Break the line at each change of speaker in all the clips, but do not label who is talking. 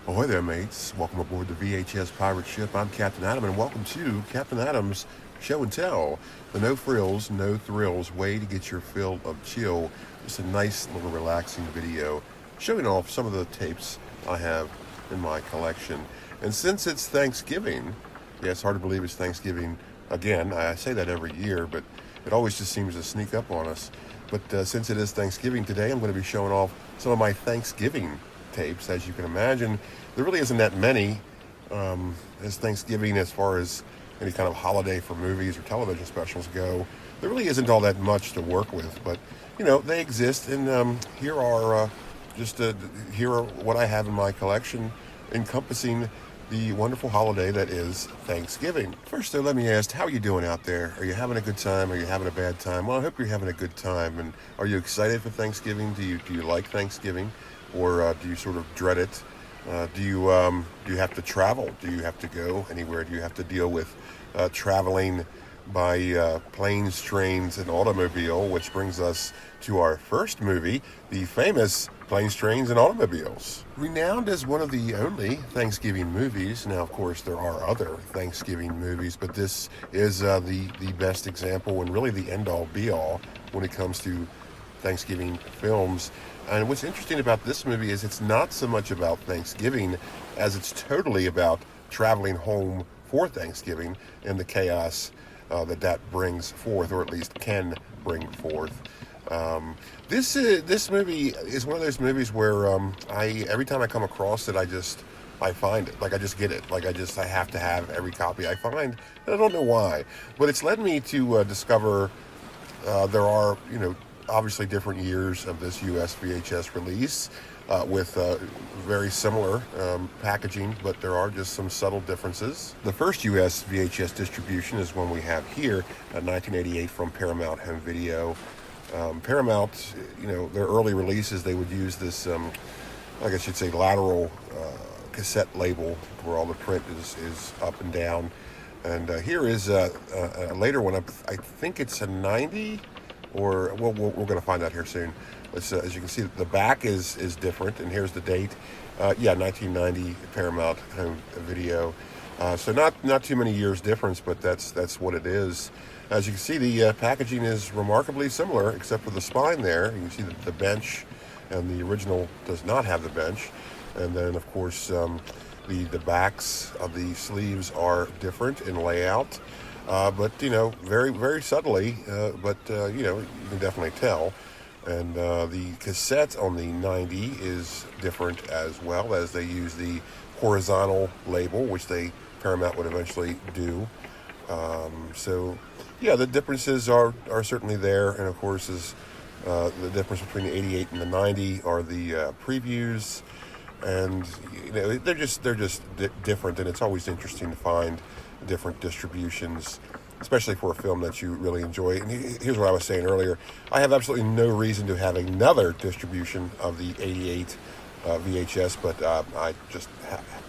Ahoy there, mates. Welcome aboard the VHS Pirate Ship. I'm Captain Adam, and welcome to Captain Adam's Show and Tell. The no frills, no thrills way to get your fill of chill. Just a nice little relaxing video showing off some of the tapes I have in my collection. And since it's Thanksgiving, yeah, it's hard to believe it's Thanksgiving again. I say that every year, but it always just seems to sneak up on us. But since it is Thanksgiving today, I'm going to be showing off some of my Thanksgiving tapes. As you can imagine, there really isn't that many as Thanksgiving as far as any kind of holiday for movies or television specials go. There really isn't all that much to work with, but they exist, and here are what I have in my collection encompassing the wonderful holiday that is Thanksgiving. First, though, let me ask, how are you doing out there? Are you having a good time? Are you having a bad time? Well, I hope you're having a good time. And are you excited for Thanksgiving? Do you like Thanksgiving, or do you sort of dread it? Do you have to travel? Do you have to go anywhere? Do you have to deal with traveling by planes, trains, and automobile? Which brings us to our first movie, the famous Planes, Trains, and Automobiles. Renowned as one of the only Thanksgiving movies. Now, of course, there are other Thanksgiving movies, but this is the best example and really the end-all, be-all when it comes to Thanksgiving films. And what's interesting about this movie is it's not so much about Thanksgiving as it's totally about traveling home for Thanksgiving and the chaos that brings forth, or at least can bring forth. This movie is one of those movies where every time I come across it, I find it. Like, I just get it. Like, I have to have every copy I find, and I don't know why. But it's led me to discover there are, obviously different years of this US VHS release with very similar packaging, but there are just some subtle differences. The first US VHS distribution is one we have here, 1988 from Paramount Home Video. Paramount, their early releases, they would use this, I guess you'd say, lateral cassette label where all the print is up and down. And here is a later one. I think it's a 90, or we're going to find out here soon. As you can see, the back is different, and here's the date. 1990 Paramount Home Video. So not too many years difference, but that's what it is. As you can see, the packaging is remarkably similar, except for the spine there. You can see the bench, and the original does not have the bench. And then, of course, the backs of the sleeves are different in layout, but very, very subtly. But you can definitely tell. And the cassette on the 90 is different as well, as they use the horizontal label, which Paramount would eventually do. So, yeah, the differences are certainly there, and of course, the difference between the 88 and the 90 are the previews, and they're just different, and it's always interesting to find different distributions, especially for a film that you really enjoy. And here's what I was saying earlier: I have absolutely no reason to have another distribution of the 88 VHS, but I just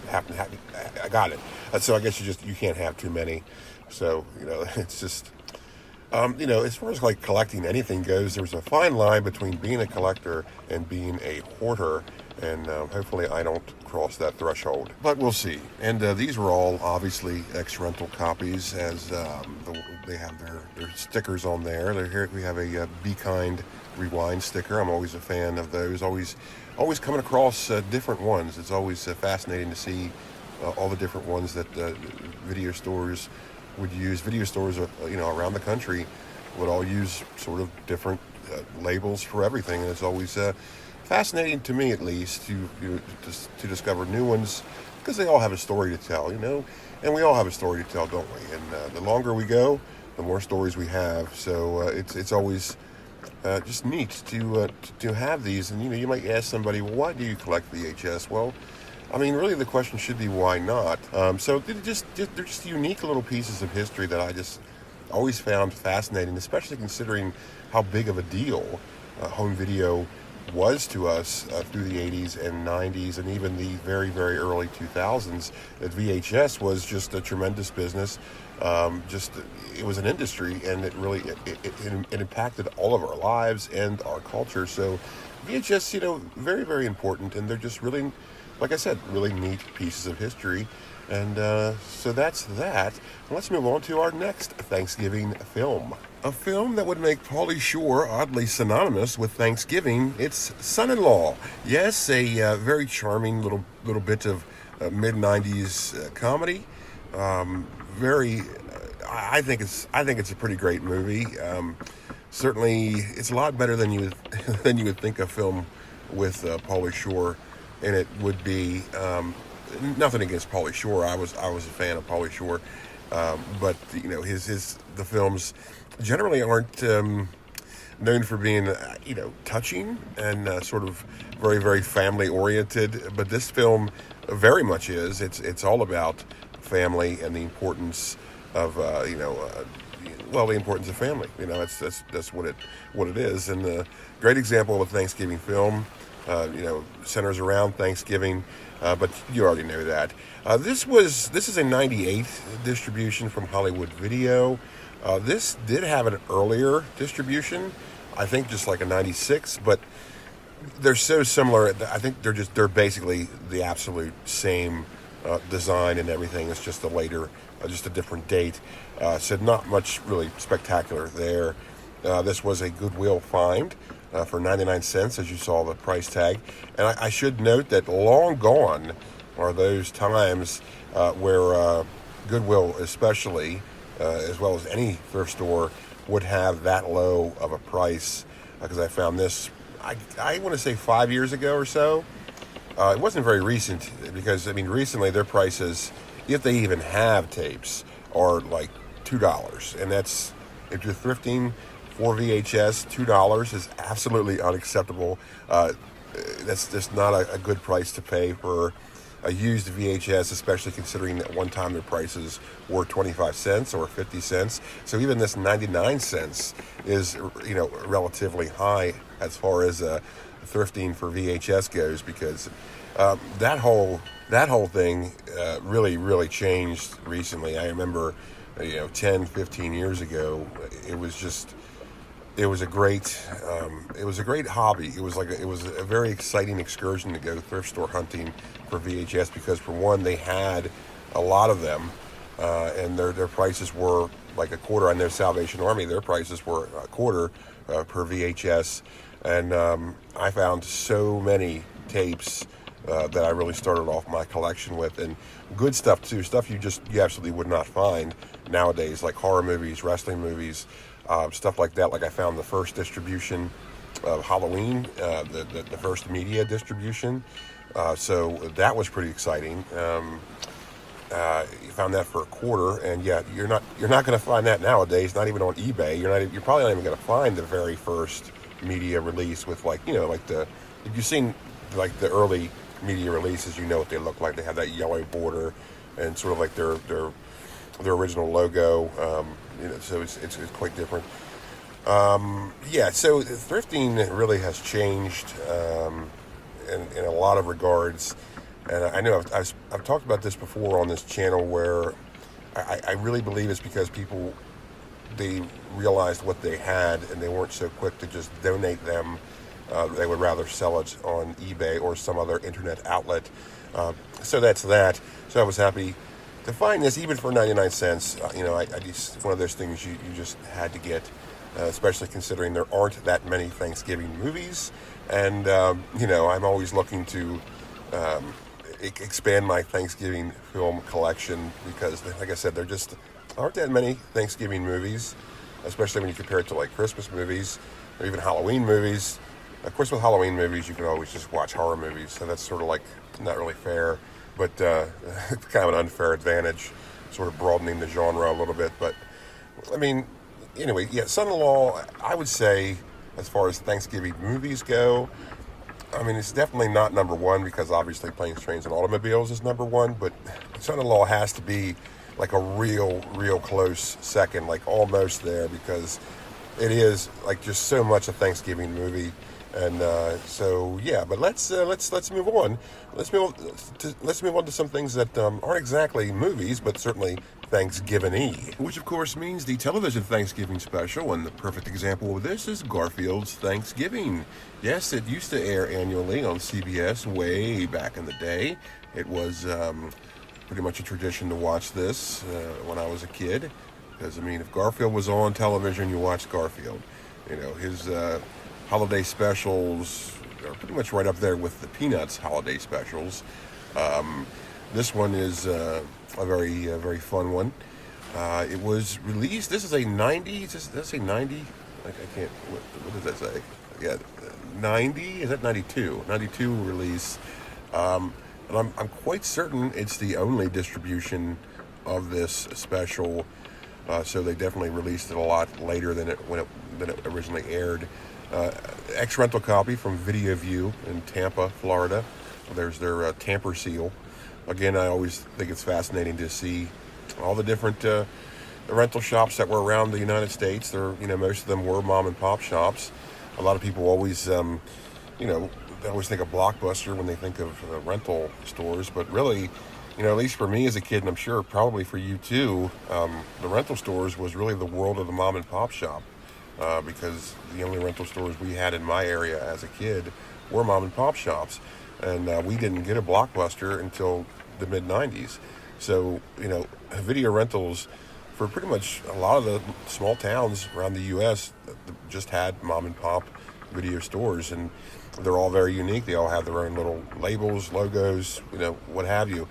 happen to have it. I got it. So I guess you can't have too many. So it's just as far as like collecting anything goes, there's a fine line between being a collector and being a hoarder, and hopefully I don't cross that threshold. But we'll see. And these were all obviously ex-rental copies, as they have their stickers on there. Here we have a Be Kind Rewind sticker. I'm always a fan of those. Always coming across different ones. It's always fascinating to see all the different ones that video stores would use. Video stores, around the country would all use sort of different labels for everything, and it's always fascinating to me, at least, to discover new ones, because they all have a story to tell, and we all have a story to tell, don't we? And the longer we go, the more stories we have. So it's always just neat to have these. And you might ask somebody, well, why do you collect VHS? Well, I mean, really, the question should be, why not? So they're just unique little pieces of history that I just always found fascinating, especially considering how big of a deal home video was to us through the 80s and 90s, and even the very, very early 2000s. That VHS was just a tremendous business. It was an industry, and it really it impacted all of our lives and our culture. So VHS, very, very important, and they're just really like I said, really neat pieces of history. And so that's that. Let's move on to our next Thanksgiving film. A film that would make Pauly Shore oddly synonymous with Thanksgiving. It's Son-in-Law. Yes, a very charming little bit of mid '90s comedy. Very, I think it's a pretty great movie. Certainly, it's a lot better than you than you would think a film with Pauly Shore in it would be. Nothing against Pauly Shore. I was a fan of Pauly Shore, but you know the films generally aren't known for being touching and sort of very family oriented. But this film very much is. It's all about family and the importance of the importance of family. That's what it is. And a great example of a Thanksgiving film. Centers around Thanksgiving, but you already know that. This is a '98 distribution from Hollywood Video. This did have an earlier distribution, I think just like a '96, but they're so similar. I think they're basically the absolute same design and everything. It's just just a different date. So not much really spectacular there. This was a Goodwill find. For 99 cents, as you saw the price tag. And I should note that long gone are those times where Goodwill especially, as well as any thrift store, would have that low of a price. Because I found this, I want to say 5 years ago or so. It wasn't very recent because, recently their prices, if they even have tapes, are like $2. And that's, if you're thrifting for VHS, $2 is absolutely unacceptable. That's just not a good price to pay for a used VHS, especially considering that one time their prices were 25 cents or 50 cents. So even this 99 cents is, relatively high as far as thrifting for VHS goes, because that whole thing really changed recently. I remember, 10, 15 years ago, it was a great hobby. It was a very exciting excursion to go thrift store hunting for VHS, because for one, they had a lot of them, and their prices were like a quarter. I know Salvation Army, their prices were a quarter per VHS, and I found so many tapes that I really started off my collection with, and good stuff too, stuff you absolutely would not find nowadays, like horror movies, wrestling movies. Stuff like that. Like I found the first distribution of Halloween, the first media distribution. So that was pretty exciting. You found that for a quarter, and yeah, you're not going to find that nowadays. Not even on eBay. You're probably not even going to find the very first media release with if you've seen like the early media releases, you know what they look like. They have that yellow border and sort of like their original logo. So it's quite different. So thrifting really has changed in a lot of regards, and I know I've talked about this before on this channel, where I really believe it's because people, they realized what they had and they weren't so quick to just donate them. They would rather sell it on eBay or some other internet outlet. So that's that. So I was happy to find this, even for 99 cents. It's one of those things you just had to get, especially considering there aren't that many Thanksgiving movies. And, I'm always looking to expand my Thanksgiving film collection, because, like I said, there just aren't that many Thanksgiving movies, especially when you compare it to like Christmas movies or even Halloween movies. Of course, with Halloween movies, you can always just watch horror movies, so that's sort of like not really fair, but kind of an unfair advantage, sort of broadening the genre a little bit. But anyway, yeah, Son-in-Law, I would say, as far as Thanksgiving movies go, it's definitely not number one, because obviously Planes, Trains, and Automobiles is number one, but Son-in-Law has to be like a real close second, like almost there, because it is like just so much a Thanksgiving movie. And so yeah, but let's move on. Let's move on to some things that aren't exactly movies, but certainly Thanksgiving-y, which of course means the television Thanksgiving special. And the perfect example of this is Garfields Thanksgiving. Yes, it used to air annually on CBS way back in the day. It was pretty much a tradition to watch this when I was a kid, because I mean, if Garfield was on television, you watched Garfield. You know, his holiday specials are pretty much right up there with the Peanuts holiday specials. This one is a very fun one. It was released. This is a 90. Does that say 90? I can't. What does that say? Yeah, 90. Is that 92? 92 release. And I'm quite certain it's the only distribution of this special. So they definitely released it a lot later than it originally aired. Ex-rental copy from Video View in Tampa, Florida. There's their tamper seal. Again, I always think it's fascinating to see all the different rental shops that were around the United States. Most of them were mom and pop shops. A lot of people always, they always think of Blockbuster when they think of rental stores, but really, at least for me as a kid, and I'm sure probably for you too, the rental stores was really the world of the mom and pop shop, because the only rental stores we had in my area as a kid were mom and pop shops, and we didn't get a Blockbuster until the mid-90s. So, video rentals for pretty much a lot of the small towns around the U.S. just had mom and pop video stores, and they're all very unique. They all have their own little labels, logos, what have you.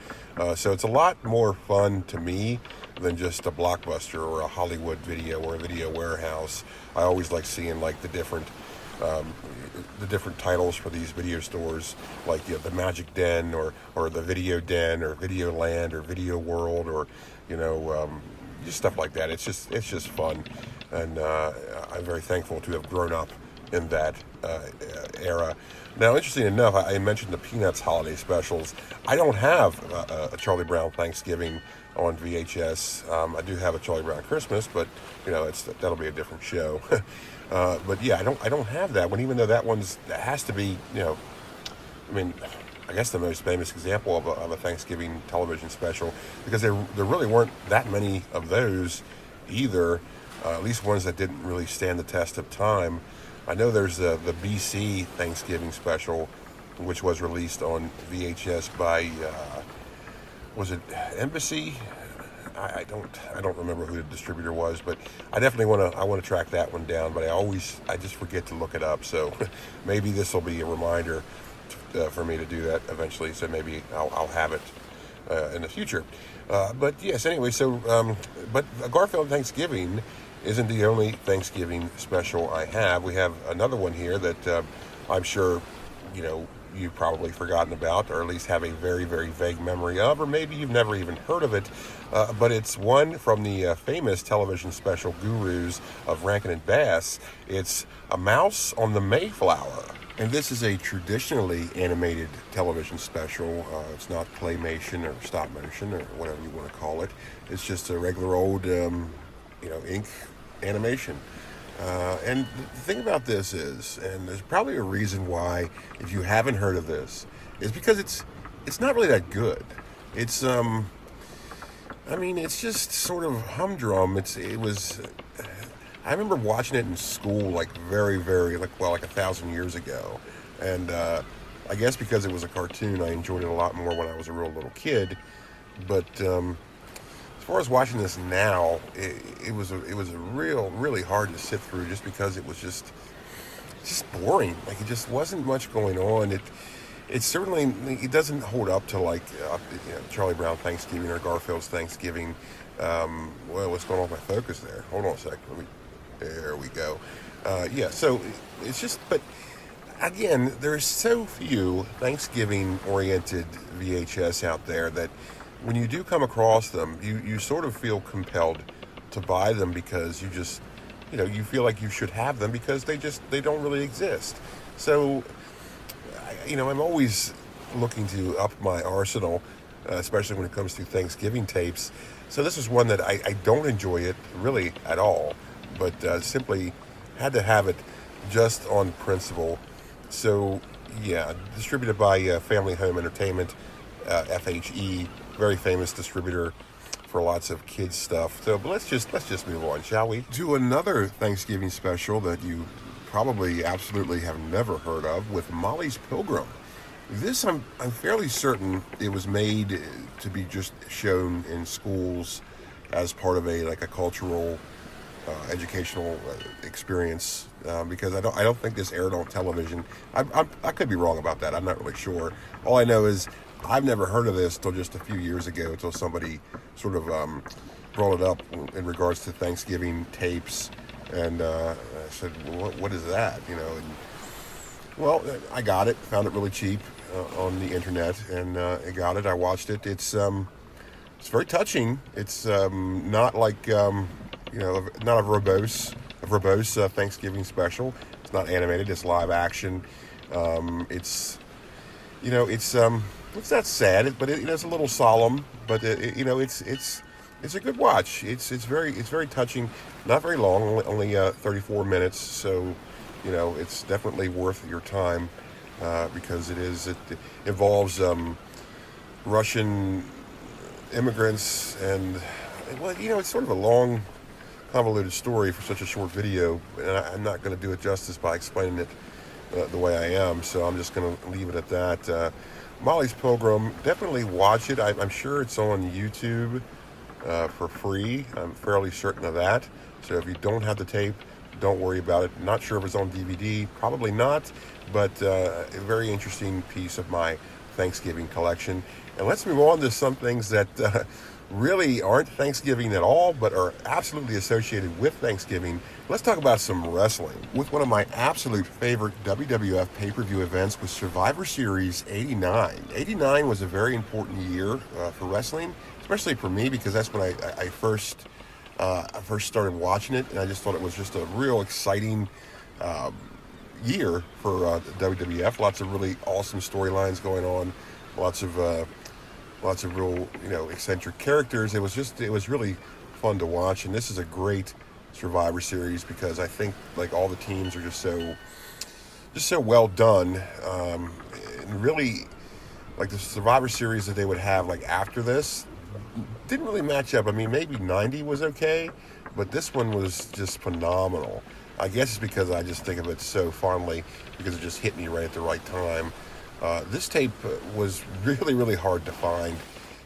So it's a lot more fun to me than just a Blockbuster or a Hollywood Video or a Video Warehouse. I always like seeing the different titles for these video stores, like the Magic Den or the Video Den or Video Land or Video World, or just stuff like that. It's just fun, and I'm very thankful to have grown up in that era. Now, interesting enough, I mentioned the Peanuts holiday specials. I don't have a Charlie Brown Thanksgiving on VHS. I do have a Charlie Brown Christmas, but that'll be a different show. But yeah, I don't have that one, even though that has to be I guess the most famous example of a Thanksgiving television special, because there really weren't that many of those either, at least ones that didn't really stand the test of time. I know there's the BC Thanksgiving special, which was released on VHS by, was it Embassy? I don't remember who the distributor was, but I definitely want to track that one down. But I just forget to look it up. So maybe this will be a reminder for me to do that eventually. So maybe I'll have it in the future. But yes, anyway. So but Garfield Thanksgiving isn't the only Thanksgiving special I have. We have another one here that I'm sure you've probably forgotten about, or at least have a very, very vague memory of, or maybe you've never even heard of it. But it's one from the famous television special Gurus of Rankin and Bass. It's A Mouse on the Mayflower. And this is a traditionally animated television special. It's not claymation or stop motion or whatever you want to call it. It's just a regular old ink animation. And the thing about this is, and there's probably a reason why, if you haven't heard of this, is because it's not really that good. It's it's just sort of humdrum. I remember watching it in school, very, very, like 1,000 years ago, and I guess because it was a cartoon, I enjoyed it a lot more when I was a real little kid. But as far as watching this now, it was really hard to sit through, just because it was just boring. It just wasn't much going on. It certainly doesn't hold up to Charlie Brown Thanksgiving or Garfield's Thanksgiving. What's going on with my focus there? Hold on a sec. There we go. So it's just, but again, there's so few Thanksgiving-oriented VHS out there that when you do come across them, you sort of feel compelled to buy them, because you just, you feel like you should have them, because they don't really exist. So, I'm always looking to up my arsenal, especially when it comes to Thanksgiving tapes. So this is one that I don't enjoy it really at all, but simply had to have it just on principle. So, yeah, distributed by Family Home Entertainment, FHE, very famous distributor for lots of kids stuff. So, but let's just move on, shall we? To another Thanksgiving special that you probably absolutely have never heard of with Molly's Pilgrim. This I'm fairly certain it was made to be just shown in schools as part of a cultural educational experience because I don't think this aired on television. I could be wrong about that. I'm not really sure. All I know is I've never heard of this till just a few years ago, until somebody sort of brought it up in regards to Thanksgiving tapes, and I said, well, what is that? And well, I got it. Found it really cheap on the internet, and I got it. I watched it. It's very touching. It's not like not a verbose Thanksgiving special. It's not animated. It's live action. It's not sad, but it's a little solemn. But it's a good watch. It's very touching. Not very long, only 34 minutes. So it's definitely worth your time because it involves Russian immigrants, and well, it's sort of a long, convoluted story for such a short video, and I'm not going to do it justice by explaining it the way I am, so I'm just going to leave it at that. Molly's Pilgrim, definitely watch it. I'm sure it's on YouTube for free. I'm fairly certain of that. So if you don't have the tape, don't worry about it. Not sure if it's on DVD, probably not, but a very interesting piece of my Thanksgiving collection. And let's move on to some things that really aren't Thanksgiving at all, but are absolutely associated with Thanksgiving. Let's talk about some wrestling. With one of my absolute favorite WWF pay-per-view events was Survivor Series 89. 89 was a very important year for wrestling, especially for me, because that's when I first started watching it, and I just thought it was just a real exciting year for WWF. Lots of really awesome storylines going on, lots of real eccentric characters. It was really fun to watch, and this is a great Survivor Series because I think like all the teams are just so well done, and really like the Survivor Series that they would have like after this didn't really match up. I mean, maybe 90 was okay, but this one was just phenomenal. I guess it's because I just think of it so fondly because it just hit me right at the right time. This tape was really, really hard to find.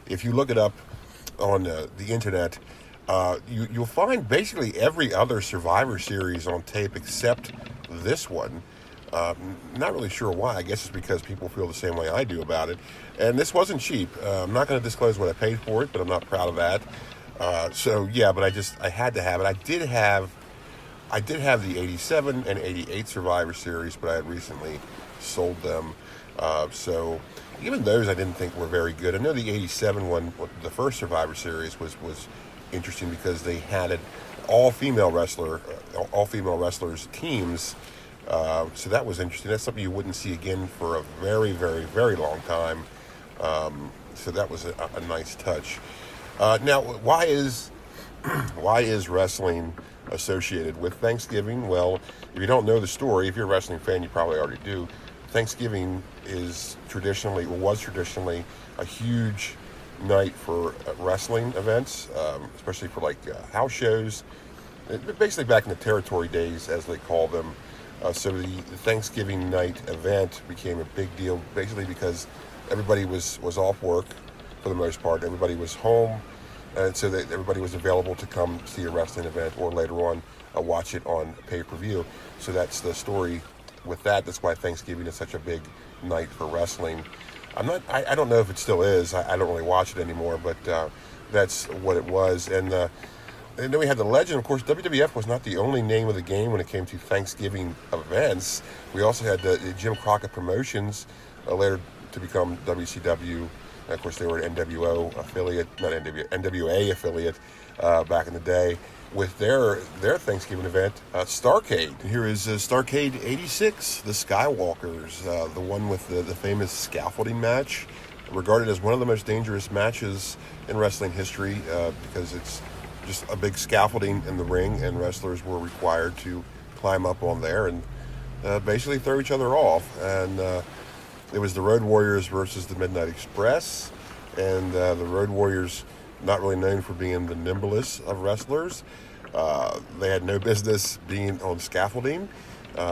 If you look it up on the internet, you'll find basically every other Survivor Series on tape except this one. Not really sure why. I guess it's because people feel the same way I do about it. And this wasn't cheap. I'm not going to disclose what I paid for it, but I'm not proud of that. But I had to have it. I did have the 87 and 88 Survivor Series, but I had recently sold them. So even those I didn't think were very good. I know the 87 one, the first Survivor Series, was interesting because they had all female wrestlers teams. So that was interesting. That's something you wouldn't see again for a very, very, very long time. So that was a nice touch. Now, why is wrestling associated with Thanksgiving? Well, if you don't know the story, if you're a wrestling fan, you probably already do. Thanksgiving was traditionally a huge night for wrestling events, especially for like house shows. Basically back in the territory days, as they call them. So the Thanksgiving night event became a big deal, basically because everybody was off work for the most part. Everybody was home, and so that everybody was available to come see a wrestling event or later on watch it on pay-per-view. So that's the story with that. That's why Thanksgiving is such a big night for wrestling. I don't know if it still is. I don't really watch it anymore, but that's what it was. And then we had the legend. Of course, WWF was not the only name of the game when it came to Thanksgiving events. We also had the Jim Crockett Promotions, later to become WCW. And of course, they were an NWA affiliate back in the day, with their Thanksgiving event, Starrcade. Here is Starrcade 86, the Skywalkers, the one with the famous scaffolding match, regarded as one of the most dangerous matches in wrestling history because it's just a big scaffolding in the ring, and wrestlers were required to climb up on there, and basically throw each other off. And it was the Road Warriors versus the Midnight Express. And the Road Warriors, not really known for being the nimblest of wrestlers. They had no business being on scaffolding.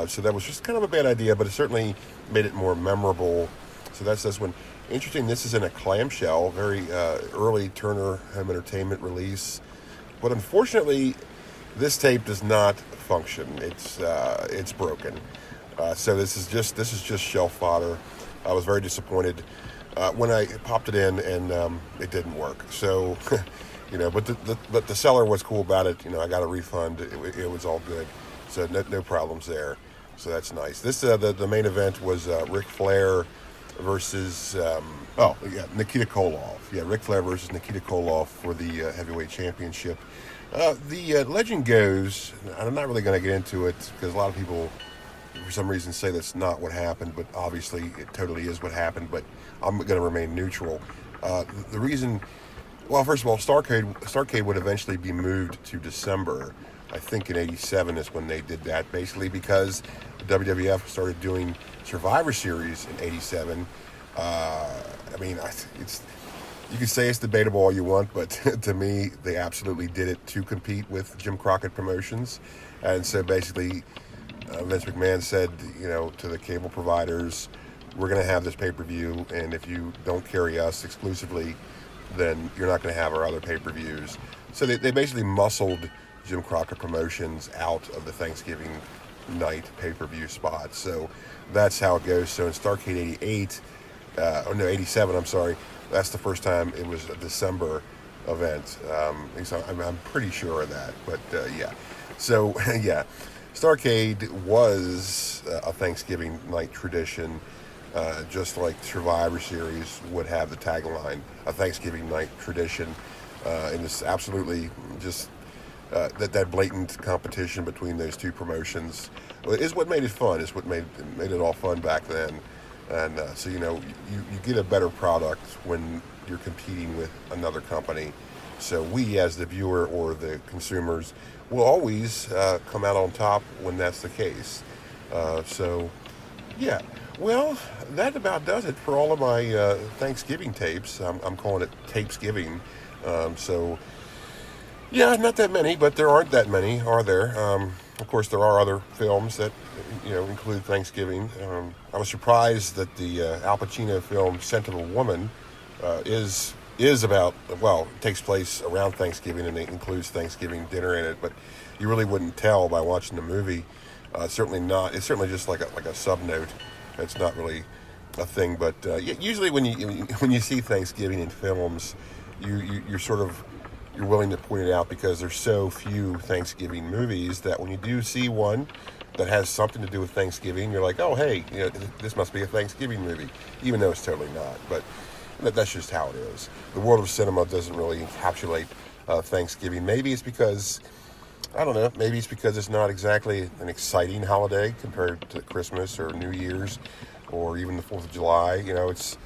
So that was just kind of a bad idea, but it certainly made it more memorable. So that's this one. Interesting, this is in a clamshell, very early Turner Home Entertainment release. But unfortunately, this tape does not function. It's broken. So this is just shelf fodder. I was very disappointed when I popped it in, and it didn't work. So, but the seller was cool about it. I got a refund. It was all good. So no problems there. So that's nice. This the main event was Ric Flair versus Nikita Koloff. Yeah, Ric Flair versus Nikita Koloff for the heavyweight championship. The legend goes, I'm not really going to get into it because a lot of people for some reason say that's not what happened, but obviously it totally is what happened, but I'm going to remain neutral. The reason, well, first of all, Starrcade would eventually be moved to December. I think in '87 is when they did that, basically because the WWF started doing Survivor Series in '87. You can say it's debatable all you want, but to me, they absolutely did it to compete with Jim Crockett Promotions. And so basically, Vince McMahon said, to the cable providers, we're going to have this pay-per-view, and if you don't carry us exclusively, then you're not going to have our other pay-per-views. So they basically muscled Jim Crockett Promotions out of the Thanksgiving night pay-per-view spot. So that's how it goes. So in Starrcade '87, I'm sorry, that's the first time it was a December event. I'm pretty sure of that, but yeah. So yeah, Starrcade was a Thanksgiving night tradition, just like Survivor Series would have the tagline, a Thanksgiving night tradition, and it's absolutely just that blatant competition between those two promotions is what made it fun. Is what made it all fun back then. And so you get a better product when you're competing with another company. So we, as the viewer or the consumers, will always come out on top when that's the case. So yeah, well, that about does it for all of my Thanksgiving tapes. I'm calling it Tapesgiving. So yeah, not that many, but there aren't that many, are there? Of course, there are other films that include Thanksgiving. I was surprised that the Al Pacino film *Scent of a Woman* is about, well, it takes place around Thanksgiving and it includes Thanksgiving dinner in it, but you really wouldn't tell by watching the movie. Certainly not. It's certainly just like a sub note. It's not really a thing, but usually when you see Thanksgiving in films, you're willing to point it out because there's so few Thanksgiving movies that when you do see one that has something to do with Thanksgiving, you're like, oh, hey, this must be a Thanksgiving movie, even though it's totally not. But that's just how it is. The world of cinema doesn't really encapsulate Thanksgiving. Maybe it's because, I don't know, maybe it's because it's not exactly an exciting holiday compared to Christmas or New Year's or even the 4th of July. It's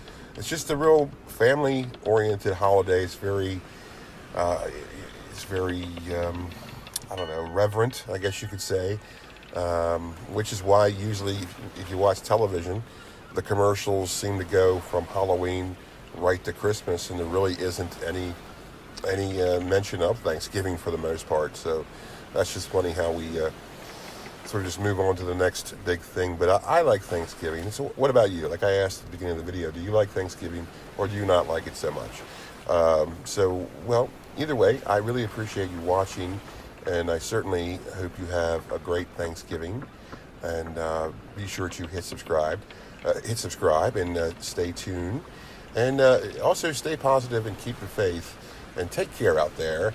just a real family-oriented holiday. It's very I don't know, reverent, I guess you could say, which is why usually if you watch television, the commercials seem to go from Halloween right to Christmas, and there really isn't any mention of Thanksgiving for the most part. So that's just funny how we sort of just move on to the next big thing. But I like Thanksgiving. So what about you? Like I asked at the beginning of the video, do you like Thanksgiving or do you not like it so much? Well, either way, I really appreciate you watching, and I certainly hope you have a great Thanksgiving. And be sure to hit subscribe and stay tuned. And also stay positive and keep the faith. And take care out there.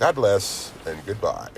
God bless and goodbye.